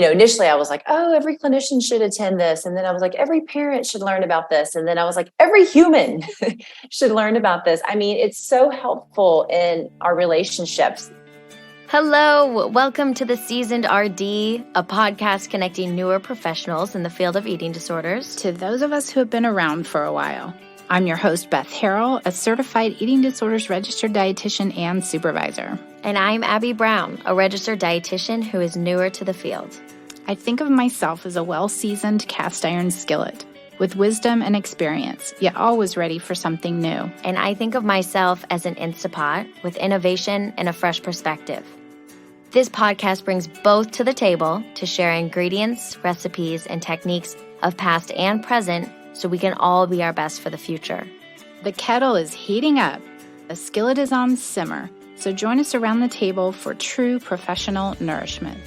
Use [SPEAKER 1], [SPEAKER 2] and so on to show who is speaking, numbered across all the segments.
[SPEAKER 1] initially I was like, oh, every clinician should attend this. And then I was like, every parent should learn about this. And then I was like, every human should learn about this. I mean, it's so helpful in our relationships.
[SPEAKER 2] Hello, welcome to the CEDRD, a podcast connecting newer professionals in the field of eating disorders
[SPEAKER 3] to those of us who have been around for a while. I'm your host, Beth Harrell, a certified eating disorders registered dietitian and supervisor.
[SPEAKER 2] And I'm Abby Brown, a registered dietitian who is newer to the field.
[SPEAKER 3] I think of myself as a well-seasoned cast iron skillet with wisdom and experience, yet always ready for something new.
[SPEAKER 2] And I think of myself as an Instapot with innovation and a fresh perspective. This podcast brings both to the table to share ingredients, recipes, and techniques of past and present so we can all be our best for the future.
[SPEAKER 3] The kettle is heating up. The skillet is on simmer. So join us around the table for true professional nourishment.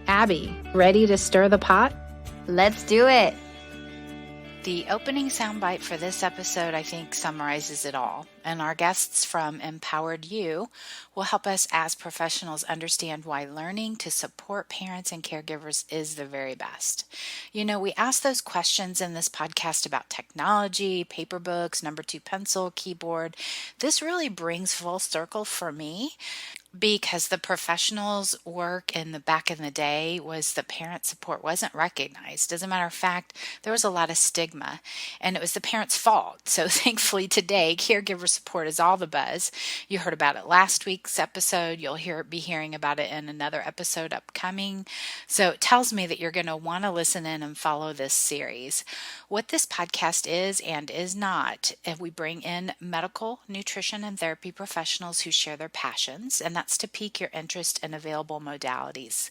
[SPEAKER 3] Abby, ready to stir the pot?
[SPEAKER 2] Let's do it.
[SPEAKER 4] The opening soundbite for this episode, I think, summarizes it all. And our guests from Empowered You will help us as professionals understand why learning to support parents and caregivers is the very best. We ask those questions in this podcast about technology, paper books, number 2 pencil, keyboard. This really brings full circle for me, because the professionals' work in the day was the parent support wasn't recognized. As a matter of fact, there was a lot of stigma, and it was the parents' fault. So thankfully today, caregiver support is all the buzz. You heard about it last week's episode. You'll be hearing about it in another episode upcoming. So it tells me that you're going to want to listen in and follow this series. What this podcast is and is not, we bring in medical, nutrition, and therapy professionals who share their passions, and that's to pique your interest in available modalities.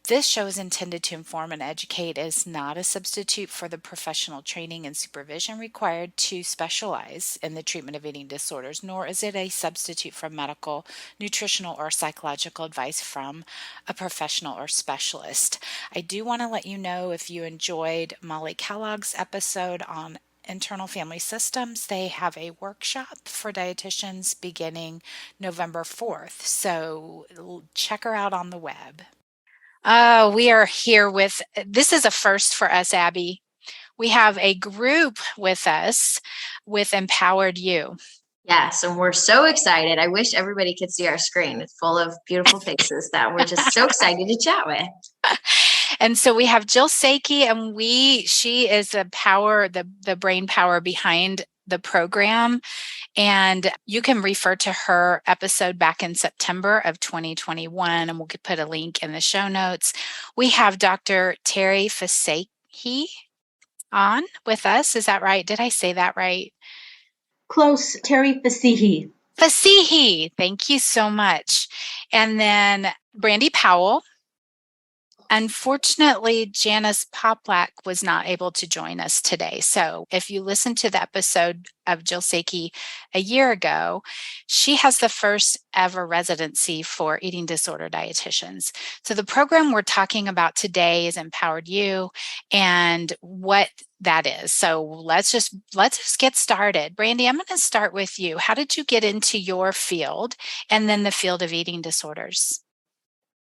[SPEAKER 4] This show is intended to inform and educate. It is not a substitute for the professional training and supervision required to specialize in the treatment of eating disorders, nor is it a substitute for medical, nutritional, or psychological advice from a professional or specialist. I do want to let you know, if you enjoyed Molly Kellogg's episode on internal family systems, they have a workshop for dietitians beginning November 4th. So check her out on the web. We are here this is a first for us, Abby. We have a group with us with Empowered You.
[SPEAKER 5] Yes, and we're so excited. I wish everybody could see our screen. It's full of beautiful faces that we're just so excited to chat with.
[SPEAKER 4] And so we have Jill Sechi, and she is the brain power behind the program. And you can refer to her episode back in September of 2021, and we'll put a link in the show notes. We have Dr. Theresa Fassihi on with us. Is that right? Did I say that right?
[SPEAKER 6] Close. Theresa Fassihi.
[SPEAKER 4] Fassihi. Thank you so much. And then Brandi Powell. Unfortunately, Janice Poplack was not able to join us today. So if you listen to the episode of Jill Sechi a year ago, she has the first ever residency for eating disorder dietitians. So the program we're talking about today is Empowered You and what that is. So let's just get started. Brandi, I'm going to start with you. How did you get into your field and then the field of eating disorders?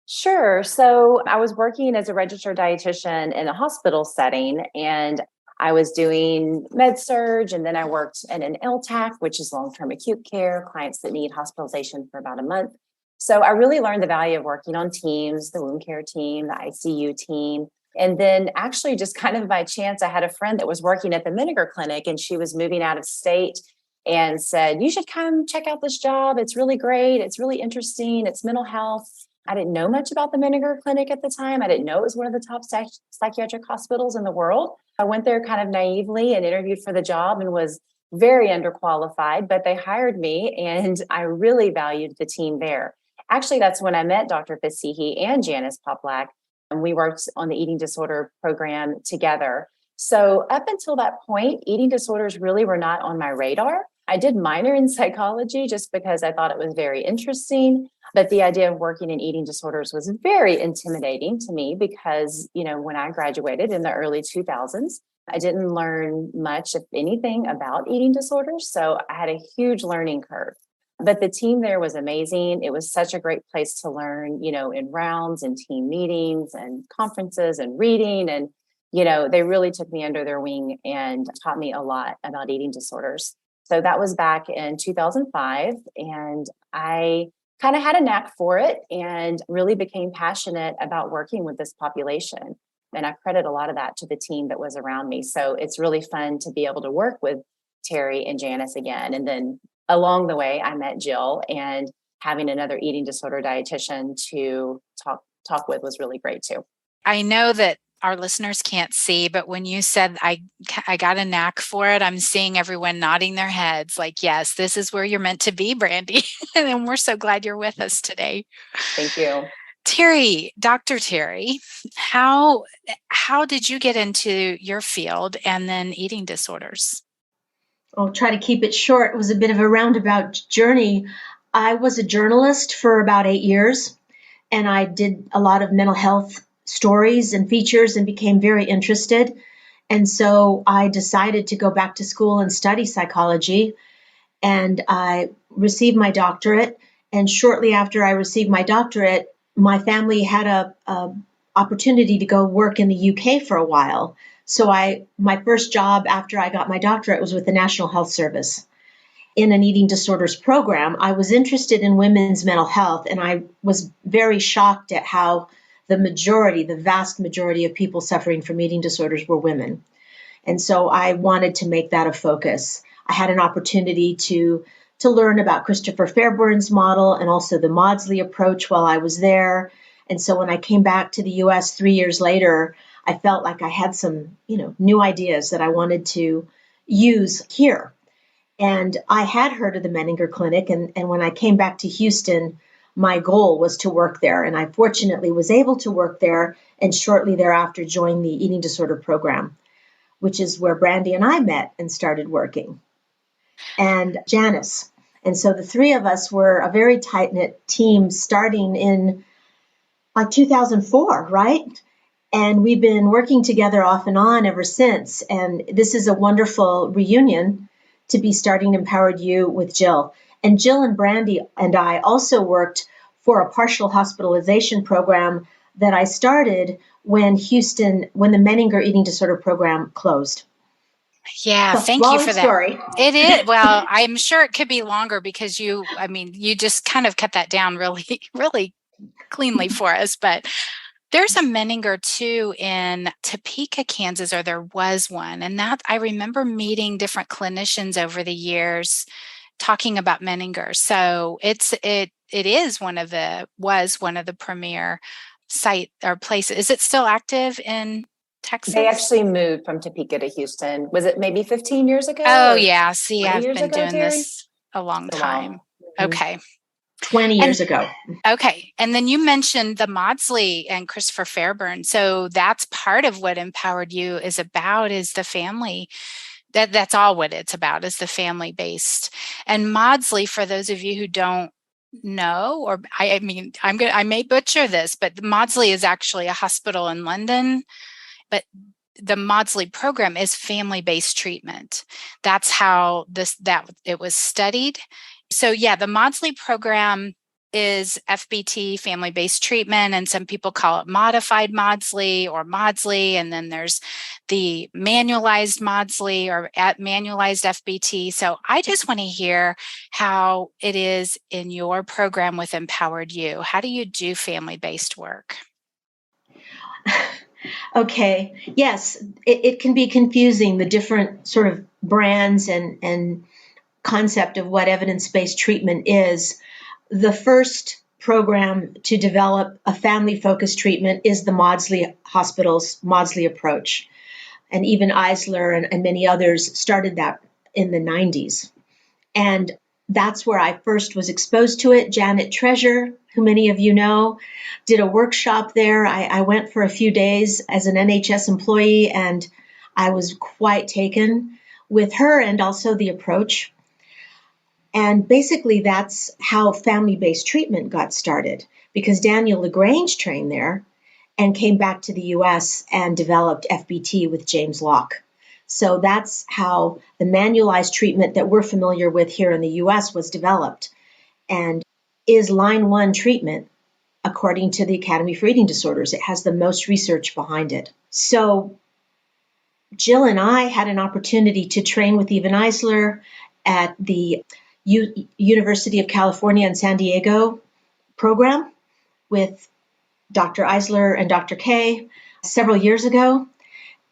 [SPEAKER 1] Sure. So I was working as a registered dietitian in a hospital setting, and I was doing med-surg, and then I worked in an LTAC, which is long-term acute care, clients that need hospitalization for about a month. So I really learned the value of working on teams, the wound care team, the ICU team. And then actually just kind of by chance, I had a friend that was working at the Vinegar Clinic, and she was moving out of state and said, you should come check out this job. It's really great. It's really interesting. It's mental health. I didn't know much about the Vinegar Clinic at the time. I didn't know it was one of the top psychiatric hospitals in the world. I went there kind of naively and interviewed for the job and was very underqualified, but they hired me and I really valued the team there. Actually, that's when I met Dr. Fassihi and Janice Poplack, and we worked on the eating disorder program together. So up until that point, eating disorders really were not on my radar. I did minor in psychology just because I thought it was very interesting. But the idea of working in eating disorders was very intimidating to me because, when I graduated in the early 2000s, I didn't learn much, if anything, about eating disorders. So I had a huge learning curve. But the team there was amazing. It was such a great place to learn, in rounds and team meetings and conferences and reading. And, they really took me under their wing and taught me a lot about eating disorders. So that was back in 2005. And I kind of had a knack for it and really became passionate about working with this population. And I credit a lot of that to the team that was around me. So it's really fun to be able to work with Terry and Janice again. And then along the way, I met Jill, and having another eating disorder dietitian to talk with was really great too.
[SPEAKER 4] I know that our listeners can't see, but when you said I got a knack for it, I'm seeing everyone nodding their heads like, yes, this is where you're meant to be, Brandi. And we're so glad you're with us today.
[SPEAKER 1] Thank you.
[SPEAKER 4] Terry, Dr. Terry, how did you get into your field and then eating disorders?
[SPEAKER 6] I'll try to keep it short. It was a bit of a roundabout journey. I was a journalist for about 8 years, and I did a lot of mental health stories and features and became very interested. And so I decided to go back to school and study psychology, and I received my doctorate. And shortly after I received my doctorate, my family had a opportunity to go work in the UK for a while. So my first job after I got my doctorate was with the National Health Service in an eating disorders program. I was interested in women's mental health, and I was very shocked at how the vast majority of people suffering from eating disorders were women. And so I wanted to make that a focus. I had an opportunity to learn about Christopher Fairbairn's model and also the Maudsley approach while I was there. And so when I came back to the US 3 years later, I felt like I had some, new ideas that I wanted to use here. And I had heard of the Menninger Clinic. And when I came back to Houston, my goal was to work there. And I fortunately was able to work there and shortly thereafter joined the eating disorder program, which is where Brandi and I met and started working, and Janice. And so the three of us were a very tight-knit team starting in like 2004, right? And we've been working together off and on ever since. And this is a wonderful reunion to be starting Empowered You with Jill. And Jill and Brandi and I also worked for a partial hospitalization program that I started when the Menninger Eating Disorder Program closed.
[SPEAKER 4] Yeah,
[SPEAKER 6] So,
[SPEAKER 4] thank you for that.
[SPEAKER 6] Story.
[SPEAKER 4] It is. Well, I'm sure it could be longer because you just kind of cut that down really, really cleanly for us. But there's a Menninger too in Topeka, Kansas, or there was one. And that I remember meeting different clinicians over the years talking about Menninger. So it was one of the premier site or places. Is it still active in Texas?
[SPEAKER 1] They actually moved from Topeka to Houston. Was it maybe 15 years ago?
[SPEAKER 4] Oh, yeah. See, I've been doing
[SPEAKER 1] Terry?
[SPEAKER 4] this a long time. Okay.
[SPEAKER 6] 20 years ago.
[SPEAKER 4] Okay. And then you mentioned the Maudsley and Christopher Fairbairn. So that's part of what Empowered You is about, is the family. That's all what it's about, is the family-based. And Maudsley, for those of you who don't know, or I may butcher this, but Maudsley is actually a hospital in London, but the Maudsley program is family-based treatment. That's how it was studied. So yeah, the Maudsley program is FBT, family-based treatment, and some people call it modified Maudsley or Maudsley, and then there's the manualized Maudsley or manualized FBT. So I just want to hear how it is in your program with Empowered You. How do you do family-based work?
[SPEAKER 6] Okay. Yes, it can be confusing, the different sort of brands and concept of what evidence-based treatment is. The first program to develop a family-focused treatment is the Maudsley Hospital's Maudsley approach. And even Eisler and many others started that in the 90s. And that's where I first was exposed to it. Janet Treasure, who many of you know, did a workshop there. I went for a few days as an NHS employee, and I was quite taken with her and also the approach. And basically, that's how family-based treatment got started, because Daniel LaGrange trained there and came back to the US and developed FBT with James Locke. So that's how the manualized treatment that we're familiar with here in the US was developed. and is line one treatment according to the Academy for Eating Disorders. It has the most research behind it. So Jill and I had an opportunity to train with Eva Eisler at the University of California in San Diego program with Dr. Eisler and Dr. Kaye several years ago.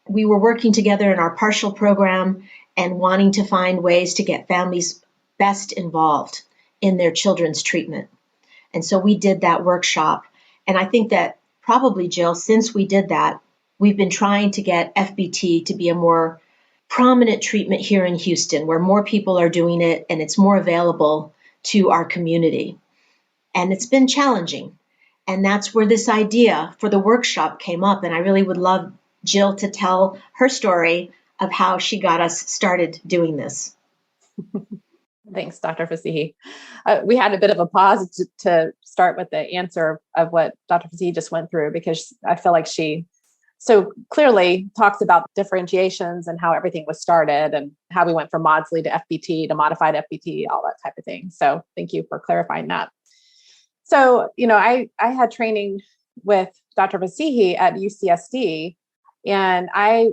[SPEAKER 6] We were working together in our partial program and wanting to find ways to get families best involved in their children's treatment. And so we did that workshop. And I think that probably, Jill, since we did that, we've been trying to get FBT to be a more prominent treatment here in Houston, where more people are doing it and it's more available to our community. And it's been challenging. And that's where this idea for the workshop came up. And I really would love Jill to tell her story of how she got us started doing this.
[SPEAKER 7] Thanks, Dr. Fassihi. We had a bit of a pause to start with the answer of what Dr. Fassihi just went through, because I feel like she so clearly talks about differentiations and how everything was started and how we went from Maudsley to FBT to modified FBT, all that type of thing. So thank you for clarifying that. So, I had training with Dr. Fassihi at UCSD, and I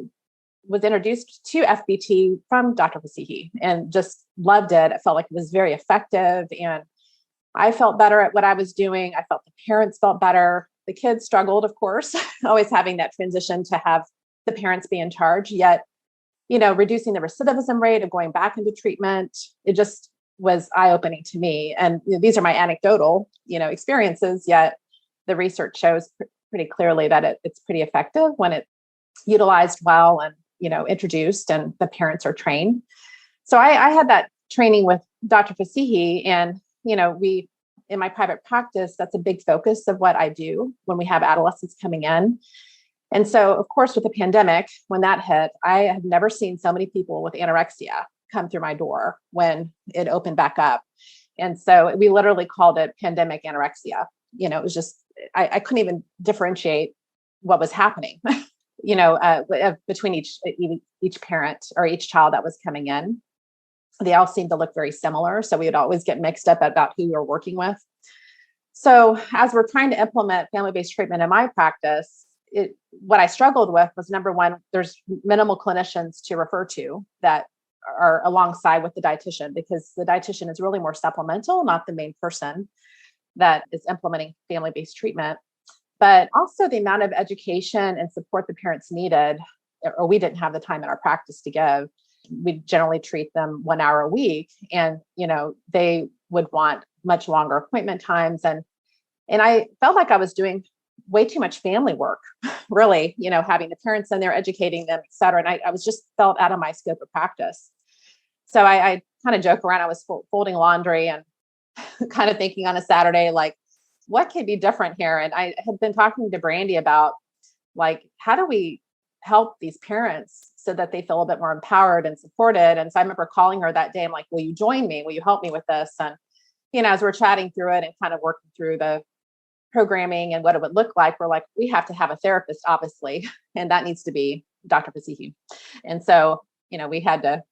[SPEAKER 7] was introduced to FBT from Dr. Fassihi and just loved it. I felt like it was very effective, and I felt better at what I was doing. I felt the parents felt better. The kids struggled, of course, always having that transition to have the parents be in charge, yet, reducing the recidivism rate of going back into treatment. It just was eye-opening to me. And these are my anecdotal, experiences, yet the research shows pretty clearly that it's pretty effective when it's utilized well and, introduced and the parents are trained. So I had that training with Dr. Fassihi, and, we, in my private practice, that's a big focus of what I do when we have adolescents coming in. And so, of course, with the pandemic, when that hit, I have never seen so many people with anorexia come through my door when it opened back up. And so we literally called it pandemic anorexia. It was just, I couldn't even differentiate what was happening, between each parent or each child that was coming in. They all seemed to look very similar. So we would always get mixed up about who we were working with. So as we're trying to implement family-based treatment in my practice, what I struggled with was, number one, there's minimal clinicians to refer to that are alongside with the dietitian, because the dietitian is really more supplemental, not the main person that is implementing family-based treatment. But also the amount of education and support the parents needed, or we didn't have the time in our practice to give. We generally treat them 1 hour a week, and they would want much longer appointment times, and I felt like I was doing way too much family work, really, having the parents in there, educating them, et cetera. And I was just felt out of my scope of practice. So I kind of joke around. I was folding laundry and kind of thinking on a Saturday, like, what could be different here? And I had been talking to Brandi about, like, how do we help these parents so that they feel a bit more empowered and supported? And so I remember calling her that day. I'm like, will you join me? Will you help me with this? And, as we're chatting through it and kind of working through the programming and what it would look like, we're like, we have to have a therapist, obviously, and that needs to be Dr. Fassihi. And so, we had to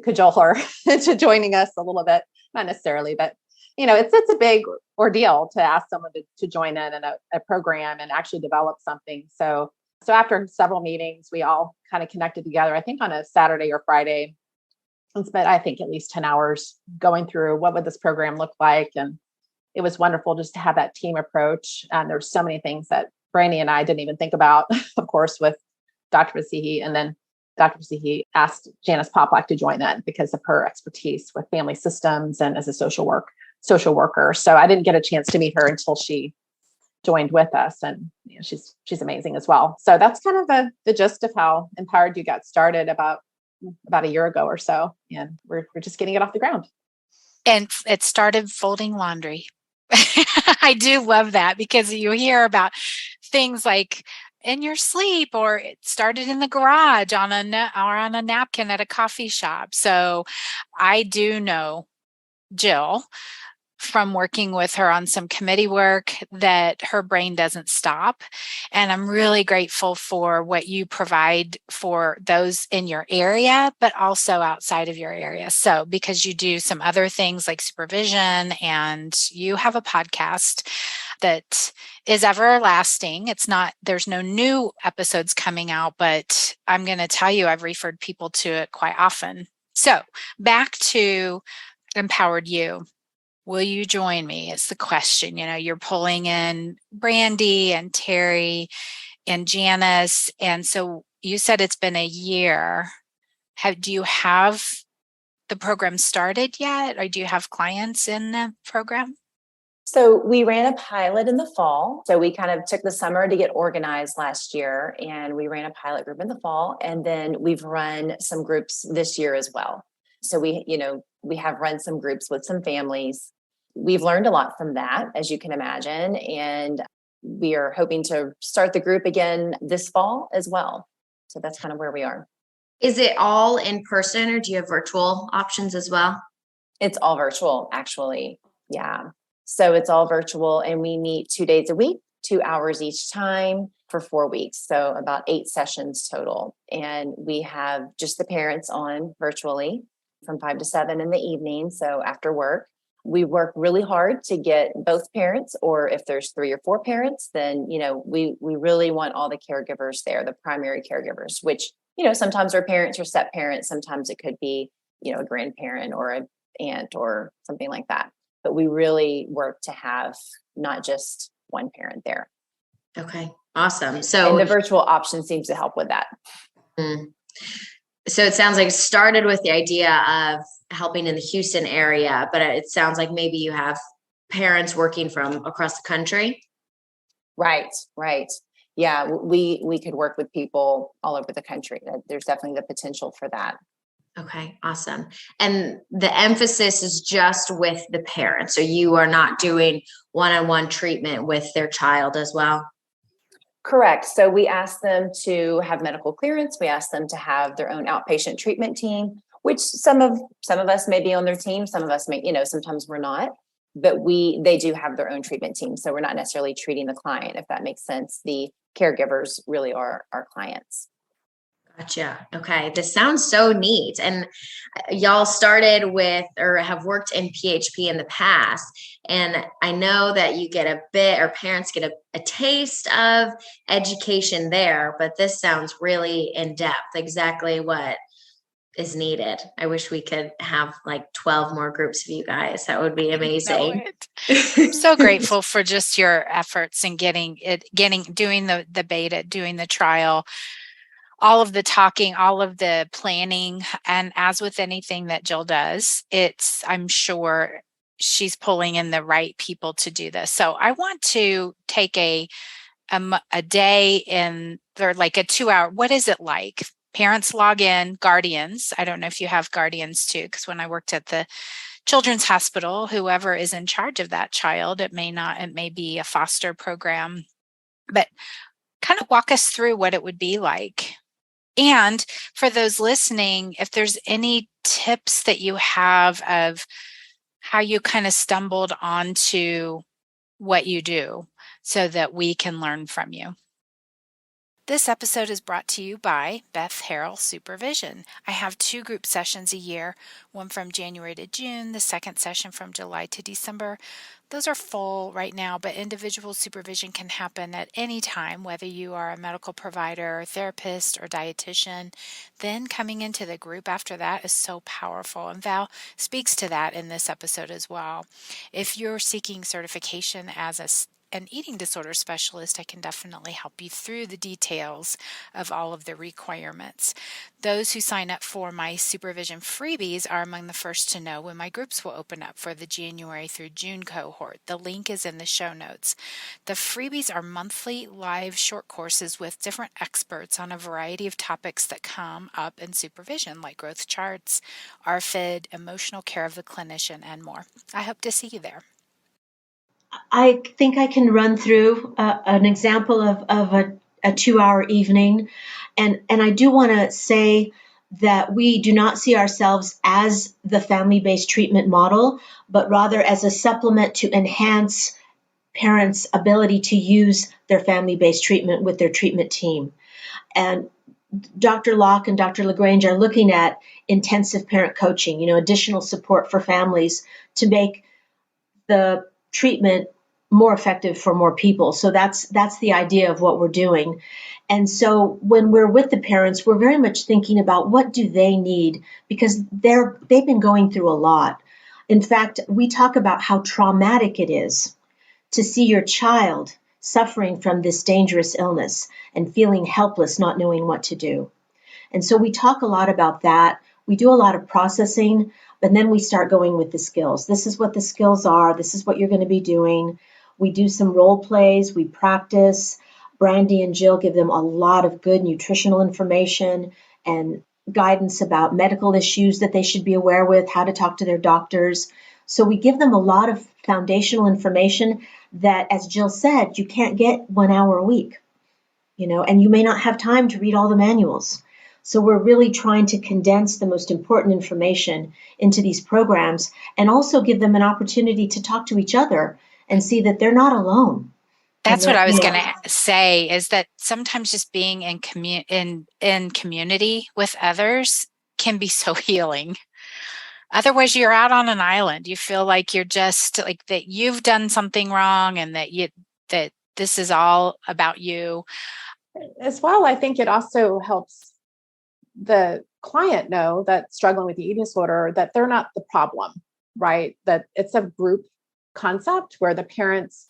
[SPEAKER 7] cajole her into joining us a little bit, not necessarily, but, it's a big ordeal to ask someone to join in a program and actually develop something. So after several meetings, we all kind of connected together, I think on a Saturday or Friday, and spent, I think, at least 10 hours going through what would this program look like. And it was wonderful just to have that team approach. And there's so many things that Brandi and I didn't even think about, of course, with Dr. Fassihi. And then Dr. Fassihi asked Janice Poplack to join in because of her expertise with family systems and as a social worker. So I didn't get a chance to meet her until she joined with us, and she's amazing as well. So that's kind of the gist of how Empowered You got started about a year ago or so, and we're just getting it off the ground.
[SPEAKER 4] And it started folding laundry. I do love that, because you hear about things like in your sleep, or it started in the garage on a napkin at a coffee shop. So I do know Jill from working with her on some committee work that her brain doesn't stop. And I'm really grateful for what you provide for those in your area, but also outside of your area. So because you do some other things like supervision and you have a podcast that is everlasting. There's no new episodes coming out, but I'm going to tell you, I've referred people to it quite often. So back to Empowered You. Will you join me? It's the question. You're pulling in Brandi and Terry and Janice. And so you said it's been a year. Do you have the program started yet? Or do you have clients in the program?
[SPEAKER 1] So we ran a pilot in the fall. So we kind of took the summer to get organized last year, and we ran a pilot group in the fall. And then we've run some groups this year as well. So we have run some groups with some families. We've learned a lot from that, as you can imagine. And we are hoping to start the group again this fall as well. So that's kind of where we are.
[SPEAKER 5] Is it all in person, or do you have virtual options as well?
[SPEAKER 1] It's all virtual, actually. Yeah. So it's all virtual, and we meet 2 days a week, 2 hours each time for 4 weeks. So about 8 sessions total. And we have just the parents on virtually from 5 to 7 in the evening. So after work, we work really hard to get both parents, or if there's 3 or 4 parents, then, we really want all the caregivers there, the primary caregivers, which, sometimes our parents are step parents. Sometimes it could be, a grandparent or an aunt or something like that. But we really work to have not just one parent there.
[SPEAKER 5] Okay, awesome. So
[SPEAKER 1] and the virtual option seems to help with that.
[SPEAKER 5] So it sounds like it started with the idea of helping in the Houston area, but it sounds like maybe you have parents working from across the country.
[SPEAKER 1] Right. Yeah, we could work with people all over the country. There's definitely the potential for that.
[SPEAKER 5] Okay, awesome. And the emphasis is just with the parents. So you are not doing one-on-one treatment with their child as well?
[SPEAKER 1] Correct. So we ask them to have medical clearance. We ask them to have their own outpatient treatment team, which some of us may be on their team. Some of us may, sometimes we're not, but they do have their own treatment team. So we're not necessarily treating the client, if that makes sense. The caregivers really are our clients.
[SPEAKER 5] Gotcha. Okay. This sounds so neat. And y'all started with, or have worked in PHP in the past. And I know that you get a bit, or parents get a taste of education there, but this sounds really in depth, exactly what is needed. I wish we could have like 12 more groups of you guys. That would be amazing.
[SPEAKER 4] I'm so grateful for just your efforts in doing the beta, doing the trial, all of the talking, all of the planning. And as with anything that Jill does, I'm sure she's pulling in the right people to do this. So I want to take a day in there, like a 2-hour, what is it like? Parents log in, guardians. I don't know if you have guardians too, because when I worked at the Children's Hospital, whoever is in charge of that child, it may be a foster program, but kind of walk us through what it would be like. And for those listening, if there's any tips that you have of how you kind of stumbled onto what you do so that we can learn from you. This episode is brought to you by Beth Harrell Supervision. I have 2 group sessions a year, one from January to June, the second session from July to December. Those are full right now, but individual supervision can happen at any time, whether you are a medical provider, therapist, or dietitian. Then coming into the group after that is so powerful, and Val speaks to that in this episode as well. If you're seeking certification as an eating disorder specialist, I can definitely help you through the details of all of the requirements. Those who sign up for my supervision freebies are among the first to know when my groups will open up for the January through June cohort. The link is in the show notes. The freebies are monthly live short courses with different experts on a variety of topics that come up in supervision, like growth charts, RFID, emotional care of the clinician, and more. I hope to see you there.
[SPEAKER 6] I think I can run through an example of a 2-hour evening. And I do want to say that we do not see ourselves as the family-based treatment model, but rather as a supplement to enhance parents' ability to use their family-based treatment with their treatment team. And Dr. Locke and Dr. LaGrange are looking at intensive parent coaching, additional support for families to make the treatment more effective for more people. So that's the idea of what we're doing. And so when we're with the parents, we're very much thinking about what do they need, because they've been going through a lot. In fact, we talk about how traumatic it is to see your child suffering from this dangerous illness and feeling helpless, not knowing what to do. And so we talk a lot about that. We do a lot of processing, but then we start going with the skills. This is what the skills are. This is what you're going to be doing. We do some role plays. We practice. Brandi and Jill give them a lot of good nutritional information and guidance about medical issues that they should be aware with, how to talk to their doctors. So we give them a lot of foundational information that, as Jill said, you can't get 1 hour a week, and you may not have time to read all the manuals. So we're really trying to condense the most important information into these programs and also give them an opportunity to talk to each other and see that they're not alone.
[SPEAKER 4] That's what I was going to say, is that sometimes just being in community with others can be so healing. Otherwise, you're out on an island. You feel like you're just like that you've done something wrong and that this is all about you.
[SPEAKER 7] As well, I think it also helps the client know that struggling with the eating disorder, that they're not the problem, right? That it's a group concept where the parents,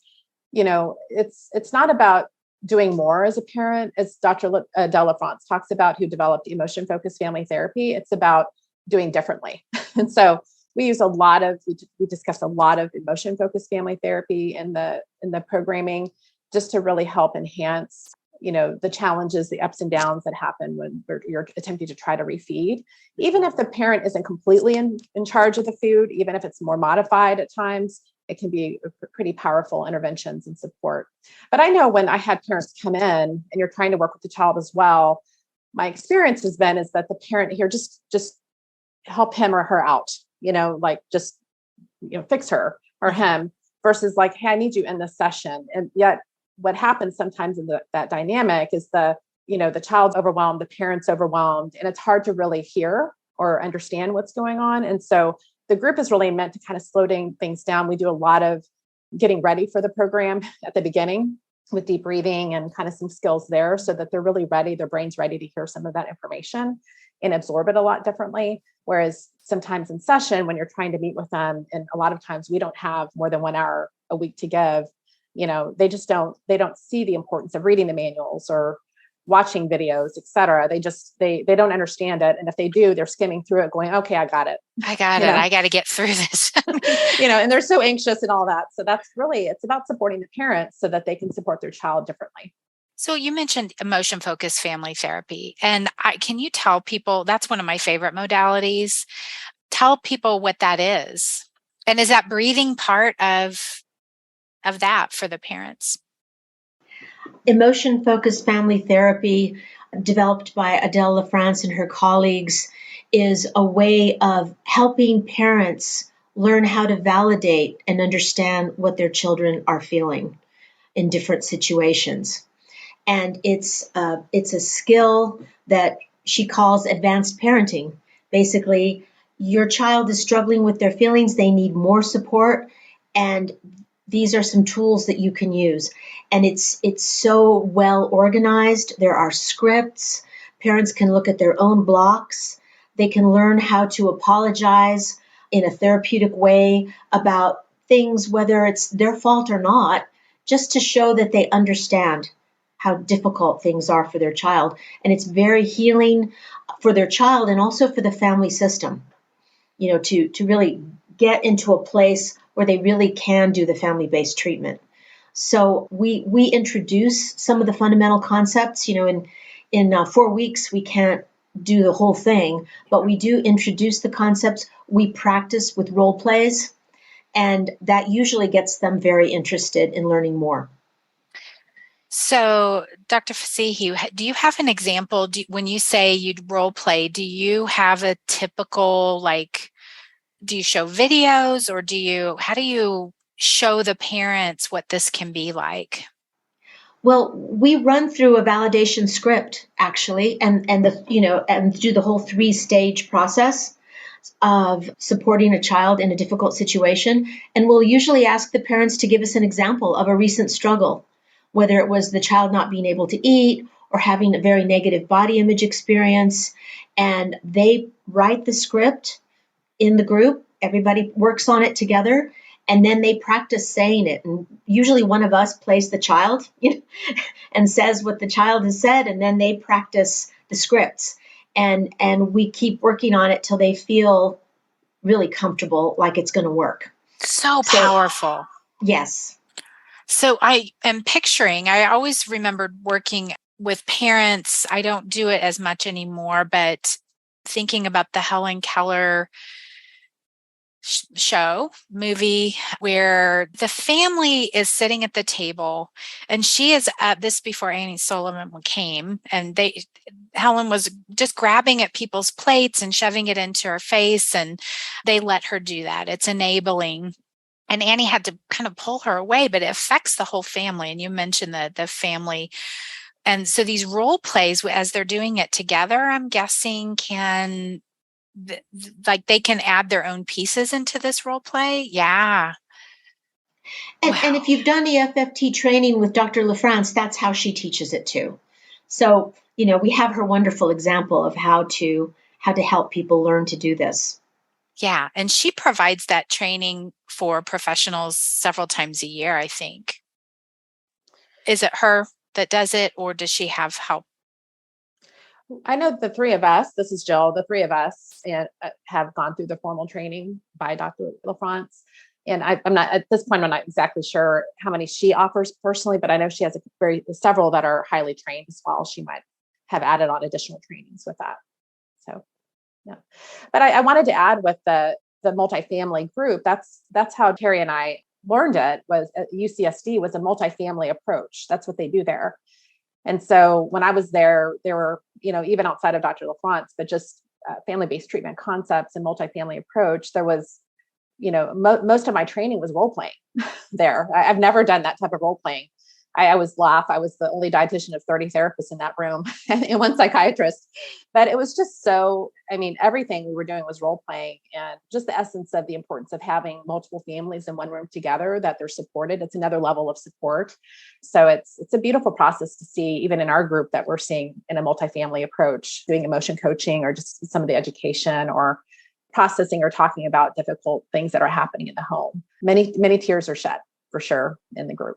[SPEAKER 7] it's not about doing more as a parent, as Dr. Adele LaFrance talks about, who developed emotion-focused family therapy. It's about doing differently. And so we discussed a lot of emotion-focused family therapy in the programming, just to really help enhance, the challenges, the ups and downs that happen when you're attempting to try to refeed. Even if the parent isn't completely in charge of the food, even if it's more modified at times, it can be pretty powerful interventions and support. But I know when I had parents come in and you're trying to work with the child as well, my experience has been is that the parent here just help him or her out, fix her or him, versus like, hey, I need you in this session. And yet what happens sometimes in that dynamic is the child's overwhelmed, the parent's overwhelmed, and it's hard to really hear or understand what's going on. And so the group is really meant to kind of slow things down. We do a lot of getting ready for the program at the beginning with deep breathing and kind of some skills there, so that they're really ready, their brain's ready to hear some of that information and absorb it a lot differently. Whereas sometimes in session, when you're trying to meet with them, and a lot of times we don't have more than 1 hour a week to give, they don't see the importance of reading the manuals or watching videos, et cetera. They don't understand it. And if they do, they're skimming through it going, okay, I got it.
[SPEAKER 4] I got to get through this.
[SPEAKER 7] And they're so anxious and all that. So it's about supporting the parents so that they can support their child differently.
[SPEAKER 4] So you mentioned emotion-focused family therapy, and can you tell people, that's one of my favorite modalities. Tell people what that is. And is that breathing part of that for the parents?
[SPEAKER 6] Emotion-focused family therapy, developed by Adele LaFrance and her colleagues, is a way of helping parents learn how to validate and understand what their children are feeling in different situations. And it's a skill that she calls advanced parenting. Basically, your child is struggling with their feelings. They need more support. And these are some tools that you can use. And it's so well organized. There are scripts. Parents can look at their own blocks. They can learn how to apologize in a therapeutic way about things, whether it's their fault or not, just to show that they understand how difficult things are for their child. And it's very healing for their child and also for the family system, to really get into a place where they really can do the family-based treatment. So we introduce some of the fundamental concepts. In 4 weeks, we can't do the whole thing, but we do introduce the concepts. We practice with role plays, and that usually gets them very interested in learning more.
[SPEAKER 4] So, Dr. Fassihi, do you have an example? When you say you'd role play, do you have a typical, like, do you show videos, or how do you show the parents what this can be like?
[SPEAKER 6] Well, we run through a validation script actually, and do the whole 3-stage process of supporting a child in a difficult situation. And we'll usually ask the parents to give us an example of a recent struggle, whether it was the child not being able to eat or having a very negative body image experience. And they write the script in the group. Everybody works on it together. And then they practice saying it. And usually one of us plays the child and says what the child has said. And then they practice the scripts. And we keep working on it till they feel really comfortable, like it's going to work.
[SPEAKER 4] So powerful.
[SPEAKER 6] Yes.
[SPEAKER 4] So I am picturing, I always remembered working with parents. I don't do it as much anymore, but thinking about the Helen Keller movie where the family is sitting at the table, and she is at this before Annie Sullivan came, and Helen was just grabbing at people's plates and shoving it into her face, and they let her do that. It's enabling. And Annie had to kind of pull her away, but it affects the whole family. And you mentioned the family. And so these role plays, as they're doing it together, I'm guessing they can add their own pieces into this role play. Yeah.
[SPEAKER 6] And if you've done EFFT training with Dr. LaFrance, that's how she teaches it too. So, we have her wonderful example of how to help people learn to do this.
[SPEAKER 4] Yeah. And she provides that training for professionals several times a year, I think. Is it her that does it, or does she have help?
[SPEAKER 7] I know the three of us, this is Jill, the three of us have gone through the formal training by Dr. LaFrance. And I'm not, at this point, I'm not exactly sure how many she offers personally, but I know she has several that are highly trained as well. She might have added on additional trainings with that. So, yeah. But I wanted to add with the multifamily group, that's how Terry and I learned it, was at UCSD, was a multifamily approach. That's what they do there. And so when I was there were, even outside of Dr. LaFrance, but just family-based treatment concepts and multifamily approach, there was, most of my training was role playing there. I've never done that type of role playing. I always laugh. I was the only dietitian of 30 therapists in that room and one psychiatrist, but it was just everything we were doing was role playing, and just the essence of the importance of having multiple families in one room together, that they're supported. It's another level of support. So it's a beautiful process to see, even in our group, that we're seeing in a multifamily approach, doing emotion coaching or just some of the education or processing or talking about difficult things that are happening in the home. Many, many tears are shed for sure in the group.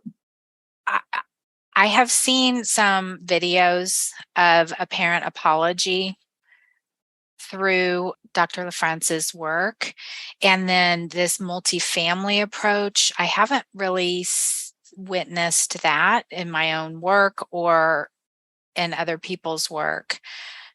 [SPEAKER 4] I have seen some videos of a parent apology through Dr. LaFrance's work, and then this multifamily approach. I haven't really witnessed that in my own work or in other people's work.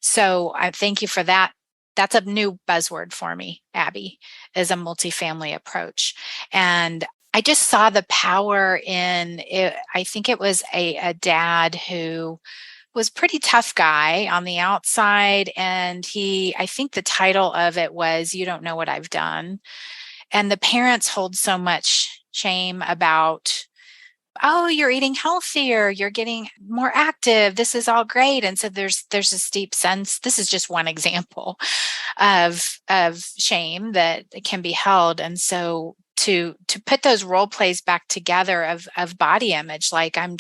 [SPEAKER 4] So I thank you for that. That's a new buzzword for me, Abby, is a multifamily approach. And I just saw the power in it. I think it was a dad who was pretty tough guy on the outside. And I think the title of it was, "You Don't Know What I've Done." And the parents hold so much shame about, "Oh, you're eating healthier, you're getting more active, this is all great." And so there's this deep sense, this is just one example of shame that can be held. And so to put those role plays back together of body image, like I'm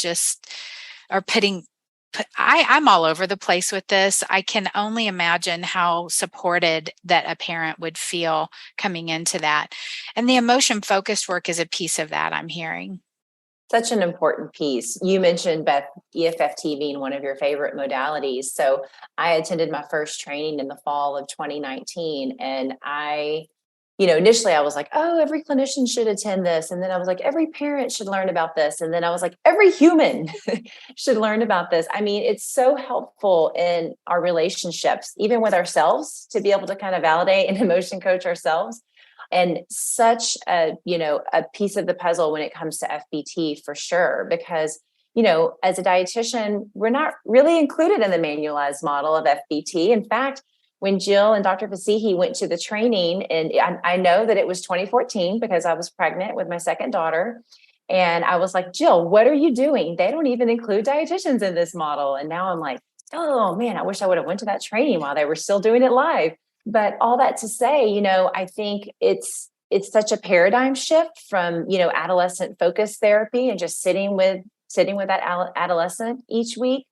[SPEAKER 4] all over the place with this. I can only imagine how supported that a parent would feel coming into that. And the emotion focused work is a piece of that, I'm hearing.
[SPEAKER 1] Such an important piece. You mentioned, Beth, EFFT being one of your favorite modalities. So I attended my first training in the fall of 2019, and initially I was like, oh, every clinician should attend this. And then I was like, every parent should learn about this. And then I was like, every human should learn about this. I mean, it's so helpful in our relationships, even with ourselves, to be able to kind of validate and emotion coach ourselves. And such a piece of the puzzle when it comes to FBT, for sure, because as a dietitian, we're not really included in the manualized model of FBT. In fact, when Jill and Dr. Fassihi went to the training, and I know that it was 2014 because I was pregnant with my second daughter. And I was like, Jill, what are you doing? They don't even include dietitians in this model. And now I'm like, oh man, I wish I would have went to that training while they were still doing it live. But all that to say, I think it's such a paradigm shift from, adolescent focused therapy and just sitting with that adolescent each week,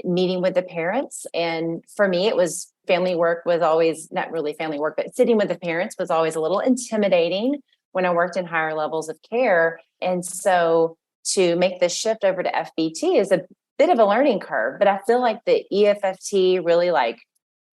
[SPEAKER 1] meeting with the parents. And for me, it was family work was always not really family work, but sitting with the parents was always a little intimidating when I worked in higher levels of care. And so to make the shift over to FBT is a bit of a learning curve, but I feel like the EFFT really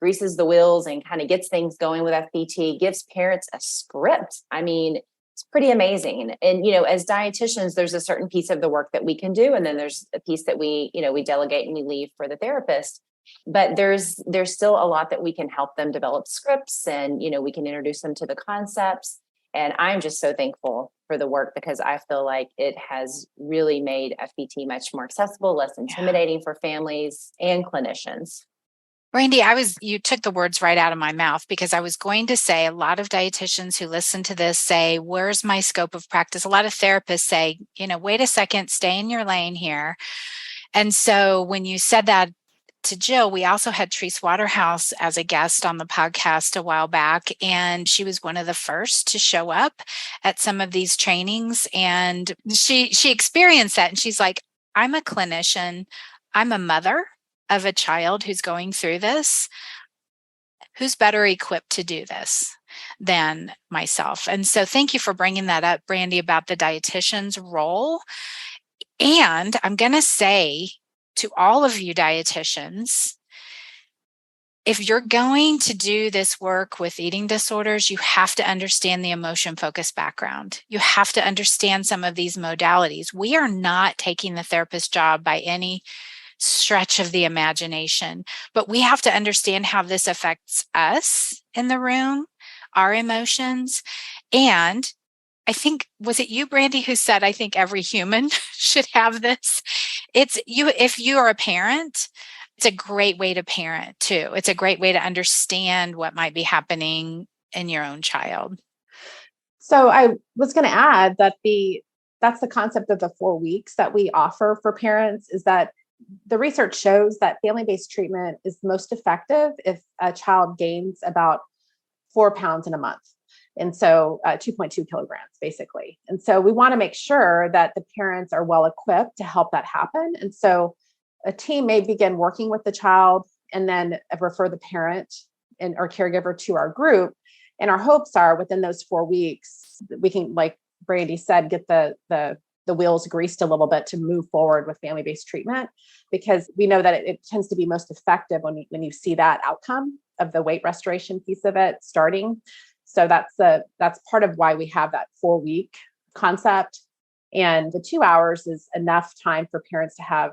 [SPEAKER 1] greases the wheels and kind of gets things going with FBT, gives parents a script. I mean, it's pretty amazing. And, as dietitians, there's a certain piece of the work that we can do. And then there's a piece that we delegate and we leave for the therapist. But there's still a lot that we can help them develop scripts and, we can introduce them to the concepts. And I'm just so thankful for the work because I feel like it has really made FBT much more accessible, less intimidating for families and clinicians.
[SPEAKER 4] Brandi, you took the words right out of my mouth because I was going to say a lot of dietitians who listen to this say, where's my scope of practice? A lot of therapists say, wait a second, stay in your lane here. And so when you said that to Jill, we also had Theresa Waterhouse as a guest on the podcast a while back, and she was one of the first to show up at some of these trainings. And she experienced that. And she's like, I'm a clinician. I'm a mother of a child who's going through this. Who's better equipped to do this than myself? And so thank you for bringing that up, Brandi, about the dietitian's role. And I'm going to say to all of you dietitians, if you're going to do this work with eating disorders, you have to understand the emotion-focused background. You have to understand some of these modalities. We are not taking the therapist job by any stretch of the imagination, but we have to understand how this affects us in the room, our emotions. And I think, was it you, Brandi, who said, I think every human should have this? It's you, if you are a parent, it's a great way to parent too. It's a great way to understand what might be happening in your own child.
[SPEAKER 7] So I was going to add that that's the concept of the 4 weeks that we offer for parents, is that the research shows that family-based treatment is most effective if a child gains about 4 pounds in a month. And so 2.2 kilograms, basically. And so we want to make sure that the parents are well equipped to help that happen. And so a team may begin working with the child and then refer the parent or caregiver to our group. And our hopes are within those 4 weeks, we can, like Brandi said, get the wheels greased a little bit to move forward with family-based treatment, because we know that it tends to be most effective when you see that outcome of the weight restoration piece of it starting. So that's part of why we have that 4-week concept. And the 2 hours is enough time for parents to have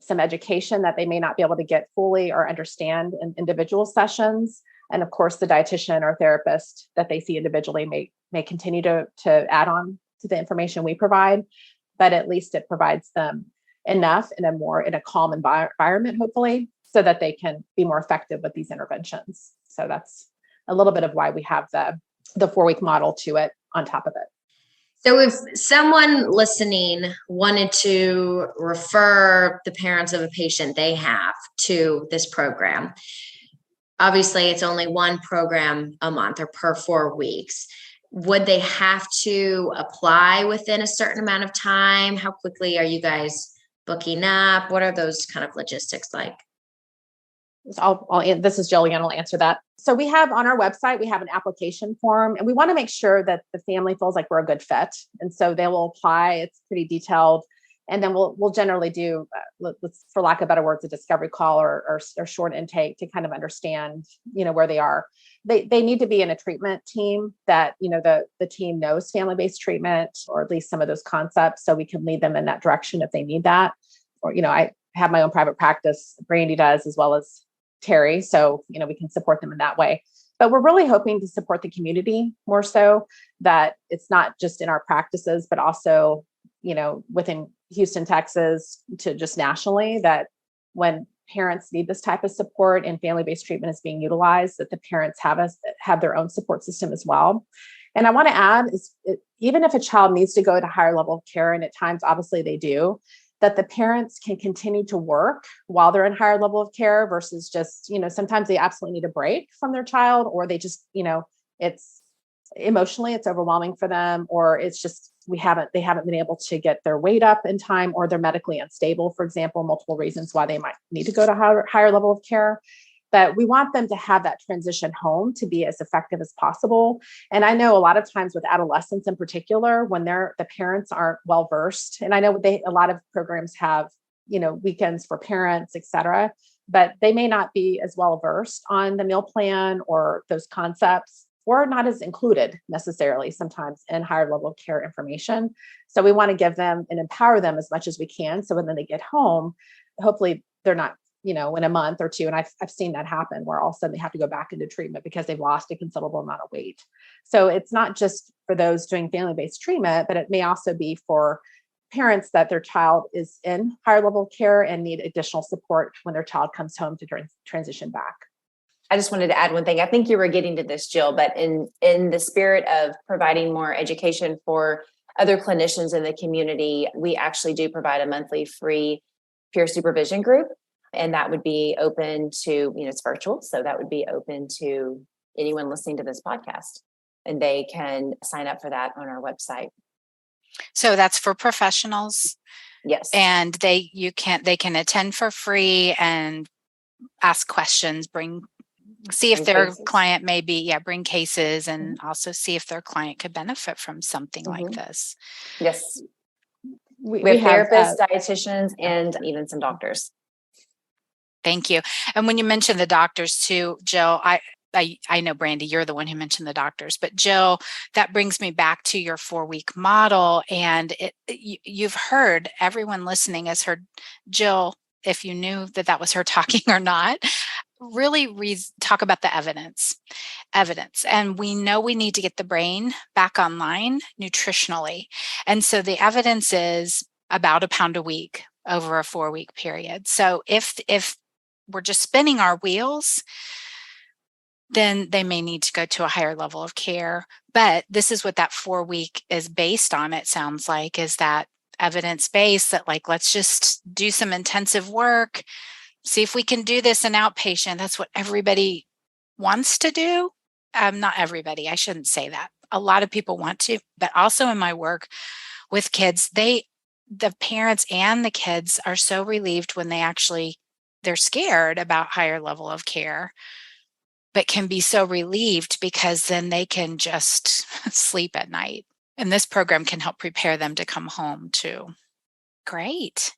[SPEAKER 7] some education that they may not be able to get fully or understand in individual sessions. And of course, the dietitian or therapist that they see individually may continue to add on to the information we provide, but at least it provides them enough in a calm environment, hopefully, so that they can be more effective with these interventions. So that's a little bit of why we have the 4-week model to it on top of it.
[SPEAKER 5] So if someone listening wanted to refer the parents of a patient they have to this program, obviously it's only one program a month or per 4 weeks. Would they have to apply within a certain amount of time? How quickly are you guys booking up? What are those kind of logistics like?
[SPEAKER 7] This is Jill again. I'll answer that. So we have on our website, we have an application form, and we want to make sure that the family feels like we're a good fit. And so they will apply. It's pretty detailed. And then we'll generally do, for lack of better words, a discovery call or short intake to kind of understand, where they are. They need to be in a treatment team that, the team knows family-based treatment, or at least some of those concepts, so we can lead them in that direction if they need that. Or, I have my own private practice, Brandi does, as well as Terry. So, we can support them in that way. But we're really hoping to support the community more so, that it's not just in our practices, but also, within Houston, Texas, to just nationally, that when parents need this type of support and family-based treatment is being utilized, that the parents have their own support system as well. And I want to add even if a child needs to go to higher level of care, and at times, obviously they do, that the parents can continue to work while they're in higher level of care versus just, sometimes they absolutely need a break from their child, or they just, it's emotionally, it's overwhelming for them, or it's just, they haven't been able to get their weight up in time, or they're medically unstable, for example, multiple reasons why they might need to go to higher level of care. But we want them to have that transition home to be as effective as possible. And I know a lot of times with adolescents in particular, when the parents aren't well versed, and I know a lot of programs have, weekends for parents, et cetera, but they may not be as well versed on the meal plan or those concepts, or not as included necessarily sometimes in higher level of care information. So we want to give them and empower them as much as we can. So when they get home, hopefully they're not, in a month or two. And I've seen that happen where all of a sudden they have to go back into treatment because they've lost a considerable amount of weight. So it's not just for those doing family-based treatment, but it may also be for parents that their child is in higher level care and need additional support when their child comes home to transition back.
[SPEAKER 1] I just wanted to add one thing. I think you were getting to this, Jill, but in the spirit of providing more education for other clinicians in the community, we actually do provide a monthly free peer supervision group. And that would be open to, it's virtual. So that would be open to anyone listening to this podcast. And they can sign up for that on our website.
[SPEAKER 4] So that's for professionals.
[SPEAKER 1] Yes.
[SPEAKER 4] And they can attend for free and ask questions, see if their client bring cases, and also see if their client could benefit from something like this.
[SPEAKER 1] Yes. We have therapists, dietitians, and even some doctors.
[SPEAKER 4] Thank you. And when you mentioned the doctors too, Jill, I know, Brandi, you're the one who mentioned the doctors, but Jill, that brings me back to your 4-week model. And you've heard, everyone listening has heard Jill, if you knew that was her talking or not, really talk about the evidence. And we know we need to get the brain back online nutritionally. And so the evidence is about a pound a week over a 4-week period. So if we're just spinning our wheels, then they may need to go to a higher level of care. But this is what that 4-week is based on, it sounds like, is that evidence-based, that let's just do some intensive work, see if we can do this in outpatient. That's what everybody wants to do. Not everybody, I shouldn't say that. A lot of people want to, but also in my work with kids, the parents and the kids are so relieved when they're scared about higher level of care, but can be so relieved because then they can just sleep at night. And this program can help prepare them to come home too. Great.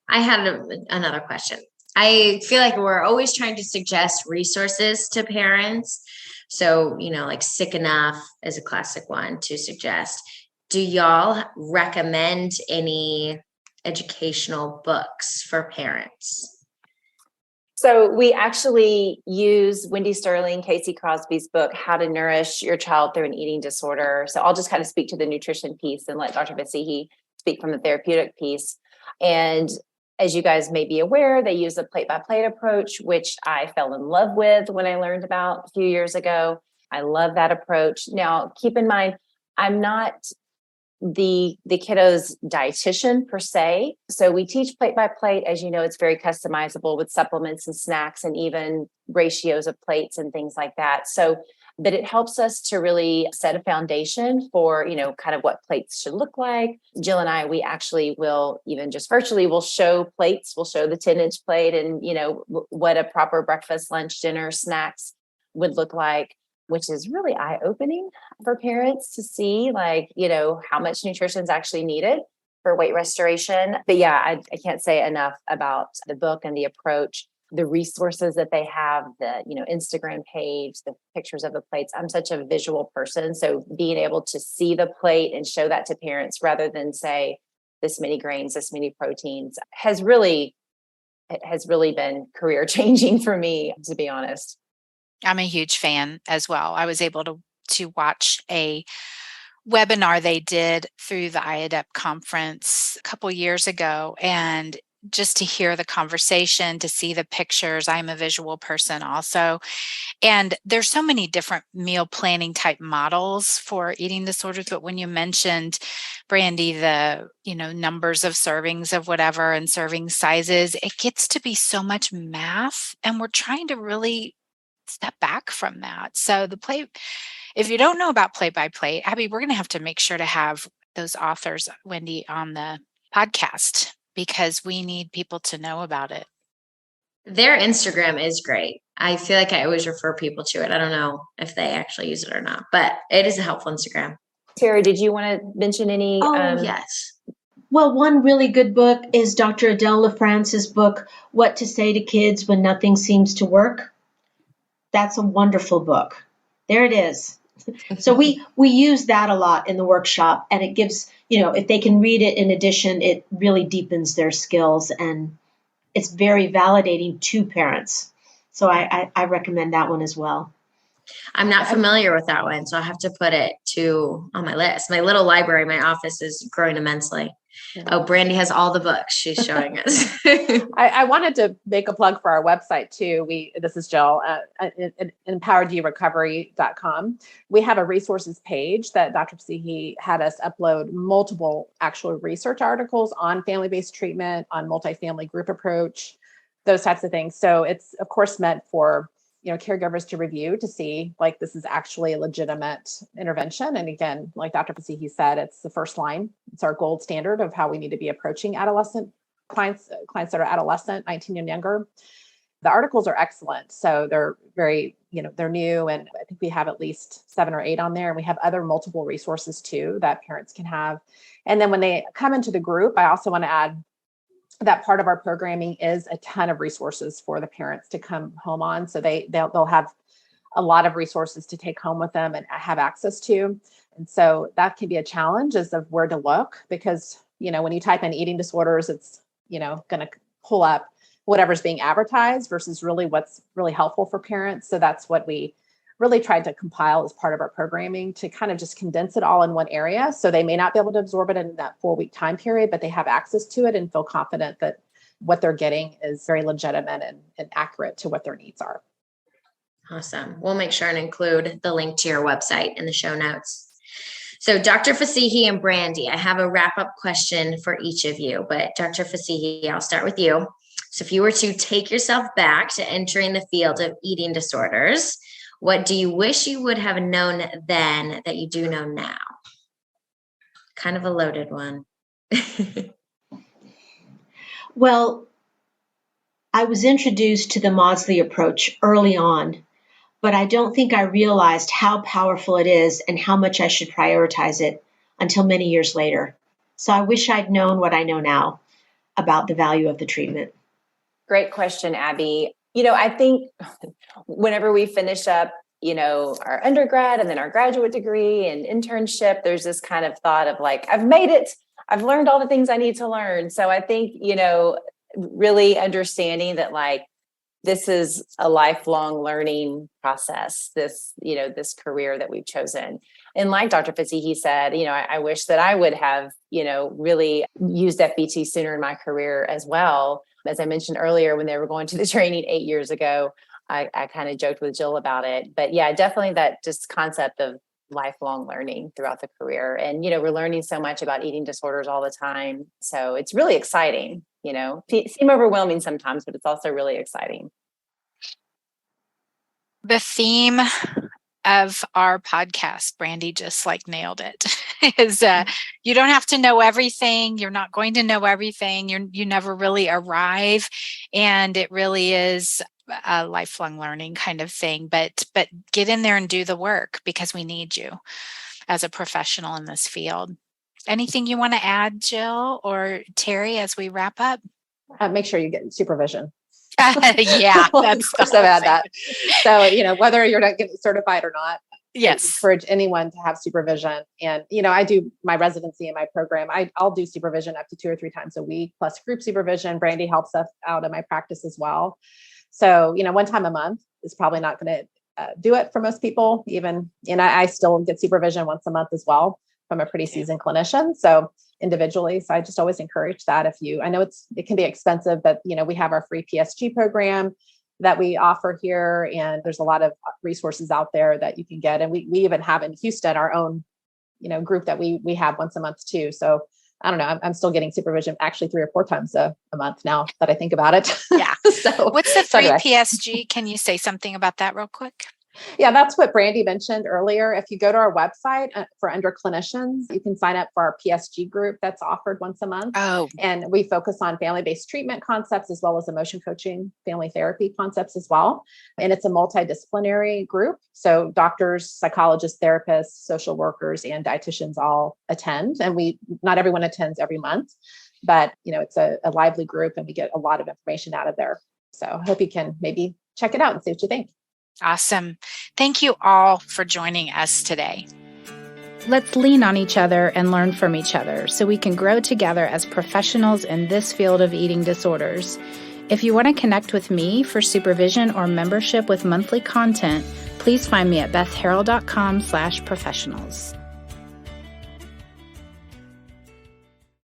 [SPEAKER 5] I had another question. I feel like we're always trying to suggest resources to parents. So, like Sick Enough is a classic one to suggest. Do y'all recommend any educational books for parents?
[SPEAKER 1] So we actually use Wendy Sterling, Casey Crosby's book, How to Nourish Your Child Through an Eating Disorder. So I'll just kind of speak to the nutrition piece and let Dr. Fassihi speak from the therapeutic piece. And as you guys may be aware, they use a plate-by-plate approach, which I fell in love with when I learned about a few years ago. I love that approach. Now, keep in mind, I'm not the kiddo's dietitian per se. So we teach plate by plate. As you know, it's very customizable with supplements and snacks and even ratios of plates and things like that. So, but it helps us to really set a foundation for, kind of what plates should look like. Jill and I, we actually will, even just virtually, we'll show plates. We'll show the 10-inch plate and, what a proper breakfast, lunch, dinner, snacks would look like, which is really eye-opening for parents to see, how much nutrition is actually needed for weight restoration. But yeah, I can't say enough about the book and the approach, the resources that they have, the, Instagram page, the pictures of the plates. I'm such a visual person. So being able to see the plate and show that to parents rather than say this many grains, this many proteins has really been career changing for me, to be honest.
[SPEAKER 4] I'm a huge fan as well. I was able to watch a webinar they did through the IADEP conference a couple years ago. And just to hear the conversation, to see the pictures, I'm a visual person also. And there's so many different meal planning type models for eating disorders. But when you mentioned, Brandi, the, numbers of servings of whatever and serving sizes, it gets to be so much math. And we're trying to really step back from that. So if you don't know about Plate by Plate, Abby, we're going to have to make sure to have those authors, Wendy, on the podcast because we need people to know about it.
[SPEAKER 5] Their Instagram is great. I feel like I always refer people to it. I don't know if they actually use it or not, but it is a helpful Instagram.
[SPEAKER 1] Tara, did you want to mention any?
[SPEAKER 5] Yes.
[SPEAKER 6] Well, one really good book is Dr. Adele LaFrance's book, What to Say to Kids When Nothing Seems to Work. That's a wonderful book. There it is. So we use that a lot in the workshop, and it gives, if they can read it in addition, it really deepens their skills, and it's very validating to parents. So I recommend that one as well.
[SPEAKER 5] I'm not familiar with that one, so I have to put it on my list. My little library, my office is growing immensely. Oh, Brandi has all the books she's showing us.
[SPEAKER 7] I wanted to make a plug for our website too. This is Jill, empoweredyourecovery.com. We have a resources page that Dr. Fassihi had us upload multiple actual research articles on family-based treatment, on multifamily group approach, those types of things. So it's of course meant for caregivers to review to see like this is actually a legitimate intervention. And again, like Dr. Fassihi said, it's the first line. It's our gold standard of how we need to be approaching adolescent clients that are adolescent, 19 and younger. The articles are excellent. So they're very, they're new. And I think we have at least 7 or 8 on there. And we have other multiple resources too that parents can have. And then when they come into the group, I also want to add that part of our programming is a ton of resources for the parents to come home on. So they'll have a lot of resources to take home with them and have access to. And so that can be a challenge as of where to look, because, when you type in eating disorders, it's, going to pull up whatever's being advertised versus really what's really helpful for parents. So that's what we really tried to compile as part of our programming to kind of just condense it all in one area. So they may not be able to absorb it in that 4-week time period, but they have access to it and feel confident that what they're getting is very legitimate and accurate to what their needs are.
[SPEAKER 5] Awesome. We'll make sure and include the link to your website in the show notes. So Dr. Fassihi and Brandi, I have a wrap-up question for each of you, but Dr. Fassihi, I'll start with you. So if you were to take yourself back to entering the field of eating disorders, what do you wish you would have known then that you do know now? Kind of a loaded one.
[SPEAKER 6] Well, I was introduced to the Maudsley approach early on, but I don't think I realized how powerful it is and how much I should prioritize it until many years later. So I wish I'd known what I know now about the value of the treatment.
[SPEAKER 1] Great question, Abby. I think whenever we finish up, our undergrad and then our graduate degree and internship, there's this kind of thought of like, I've made it. I've learned all the things I need to learn. So I think, really understanding that like, this is a lifelong learning process, this career that we've chosen. And like Dr. Fassihi said, I wish that I would have, really used FBT sooner in my career as well. As I mentioned earlier, when they were going to the training 8 years ago, I kind of joked with Jill about it. But yeah, definitely that just concept of lifelong learning throughout the career. And, we're learning so much about eating disorders all the time. So it's really exciting, seem overwhelming sometimes, but it's also really exciting.
[SPEAKER 4] The theme of our podcast, Brandi just like nailed it, is you don't have to know everything. You're not going to know everything. You never really arrive. And it really is a lifelong learning kind of thing, but get in there and do the work because we need you as a professional in this field. Anything you want to add, Jill or Terry, as we wrap up?
[SPEAKER 7] Make sure you get supervision.
[SPEAKER 4] Yeah, that's
[SPEAKER 7] so add that. So, whether you're not getting certified or not,
[SPEAKER 4] yes,
[SPEAKER 7] I encourage anyone to have supervision. And, I do my residency in my program. I'll do supervision up to 2 or 3 times a week, plus group supervision. Brandi helps us out in my practice as well. So, 1 time a month is probably not going to do it for most people. Even, I still get supervision once a month as well. from a pretty seasoned clinician. So individually. So I just always encourage that I know it can be expensive, but we have our free PSG program that we offer here. And there's a lot of resources out there that you can get. And we even have in Houston our own, group that we have once a month too. So I don't know, I'm still getting supervision actually 3 or 4 times a month now that I think about it.
[SPEAKER 4] Yeah.
[SPEAKER 7] So
[SPEAKER 4] what's the free PSG? Can you say something about that real quick?
[SPEAKER 7] Yeah, that's what Brandi mentioned earlier. If you go to our website for under clinicians, you can sign up for our PSG group that's offered once a month.
[SPEAKER 4] Oh.
[SPEAKER 7] And we focus on family-based treatment concepts as well as emotion coaching, family therapy concepts as well. And it's a multidisciplinary group. So doctors, psychologists, therapists, social workers, and dietitians all attend. And not everyone attends every month, but it's a lively group and we get a lot of information out of there. So I hope you can maybe check it out and see what you think.
[SPEAKER 4] Awesome. Thank you all for joining us today.
[SPEAKER 3] Let's lean on each other and learn from each other so we can grow together as professionals in this field of eating disorders. If you want to connect with me for supervision or membership with monthly content, please find me at bethharrell.com/professionals.